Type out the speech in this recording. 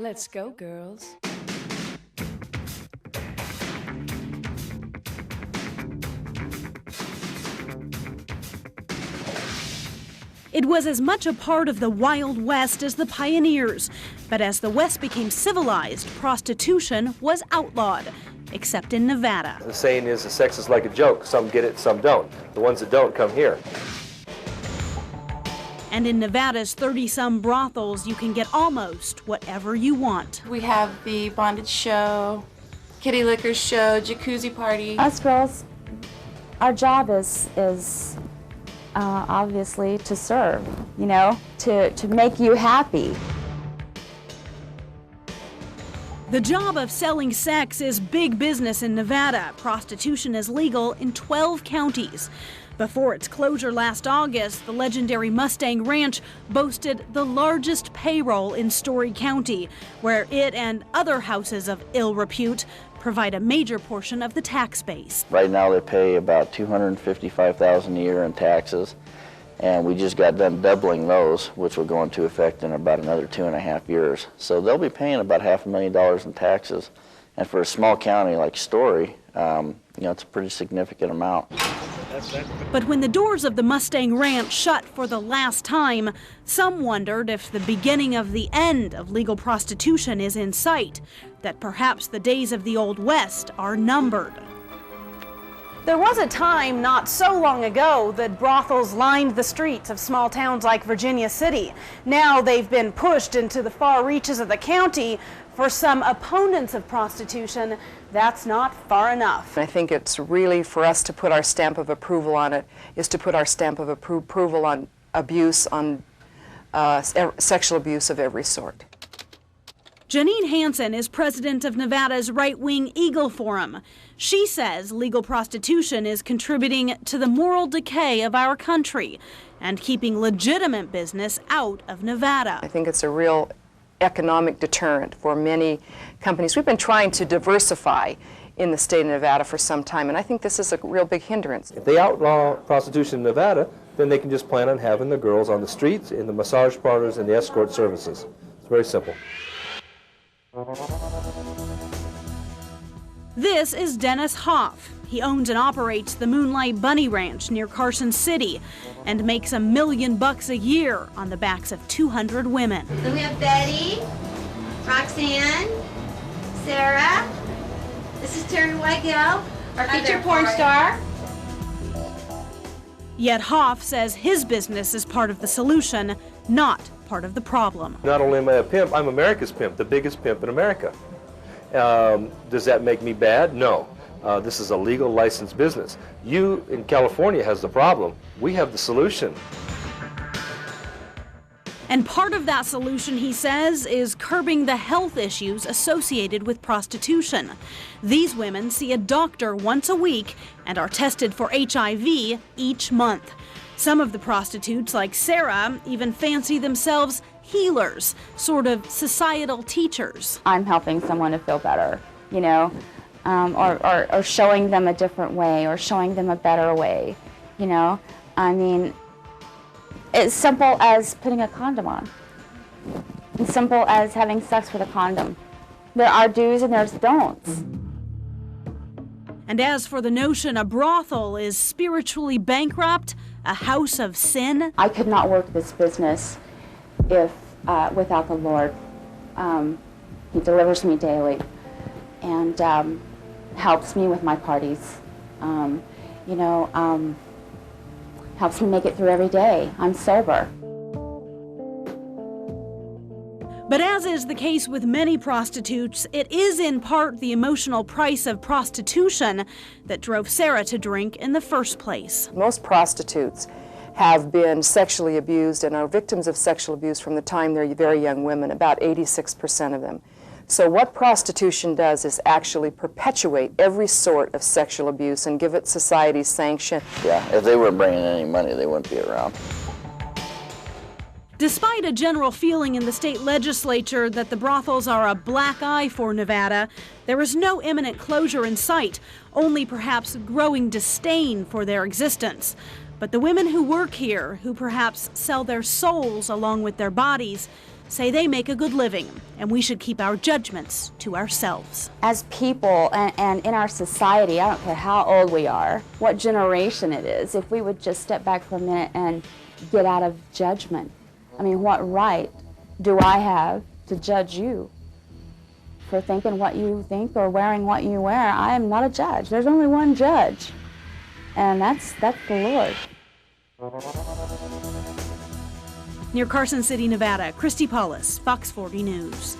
Let's go, girls. It was as much a part of the Wild West as the pioneers, but as the West became civilized, prostitution was outlawed, except in Nevada. The saying is, the sex is like a joke. Some get it, some don't. The ones that don't come here. And in Nevada's 30-some brothels, you can get almost whatever you want. We have the bondage show, kitty liquor show, jacuzzi party. Us girls, our job is obviously to serve, you know, to make you happy. The job of selling sex is big business in Nevada. Prostitution is legal in 12 counties. Before its closure last August, the legendary Mustang Ranch boasted the largest payroll in Story County, where it and other houses of ill repute provide a major portion of the tax base. Right now they pay about $255,000 a year in taxes, and we just got done doubling those, which will go into effect in about another 2.5 years. So they'll be paying about $500,000 in taxes, and for a small county like Story, you know, it's a pretty significant amount. But when the doors of the Mustang Ranch shut for the last time, some wondered if the beginning of the end of legal prostitution is in sight, that perhaps the days of the Old West are numbered. There was a time not so long ago that brothels lined the streets of small towns like Virginia City. Now they've been pushed into the far reaches of the county. For some opponents of prostitution, that's not far enough. I think it's really, for us to put our stamp of approval on it, is to put our stamp of approval on abuse, on sexual abuse of every sort. Janine Hansen is president of Nevada's right-wing Eagle Forum. She says legal prostitution is contributing to the moral decay of our country and keeping legitimate business out of Nevada. I think it's a real economic deterrent for many companies. We've been trying to diversify in the state of Nevada for some time, and I think this is a real big hindrance. If they outlaw prostitution in Nevada, then they can just plan on having the girls on the streets, in the massage parlors, and the escort services. It's very simple. This is Dennis Hoff. He owns and operates the Moonlight Bunny Ranch near Carson City and makes $1 million a year on the backs of 200 women. Then we have Betty, Roxanne, Sarah. This is Terry Weigel, our featured porn star. Yet Hoff says his business is part of the solution, not part of the problem. Not only am I a pimp, I'm America's pimp, the biggest pimp in America. Does that make me bad? No. This is a legal licensed business. You in California has the problem. We have the solution. And part of that solution, he says, is curbing the health issues associated with prostitution. These women see a doctor once a week and are tested for HIV each month. Some of the prostitutes, like Sarah, even fancy themselves healers, sort of societal teachers. I'm helping someone to feel better, you know, or showing them a different way, or showing them a better way, you know. I mean, it's simple as putting a condom on. It's simple as having sex with a condom. There are do's and there's don'ts. And as for the notion a brothel is spiritually bankrupt, a house of sin, I could not work this business if without the Lord. He delivers me daily and helps me with my parties. You know, helps me make it through every day. I'm sober. But as is the case with many prostitutes, it is in part the emotional price of prostitution that drove Sarah to drink in the first place. Most prostitutes have been sexually abused and are victims of sexual abuse from the time they're very young women, about 86% of them. So what prostitution does is actually perpetuate every sort of sexual abuse and give it society's sanction. Yeah, if they weren't bringing any money, they wouldn't be around. Despite a general feeling in the state legislature that the brothels are a black eye for Nevada, there is no imminent closure in sight, only perhaps growing disdain for their existence. But the women who work here, who perhaps sell their souls along with their bodies, say they make a good living, and we should keep our judgments to ourselves. As people and in our society, I don't care how old we are, what generation it is, if we would just step back for a minute and get out of judgment. I mean, what right do I have to judge you for thinking what you think or wearing what you wear? I am not a judge. There's only one judge, and that's the Lord. Near Carson City, Nevada, Christy Paulus, Fox 40 News.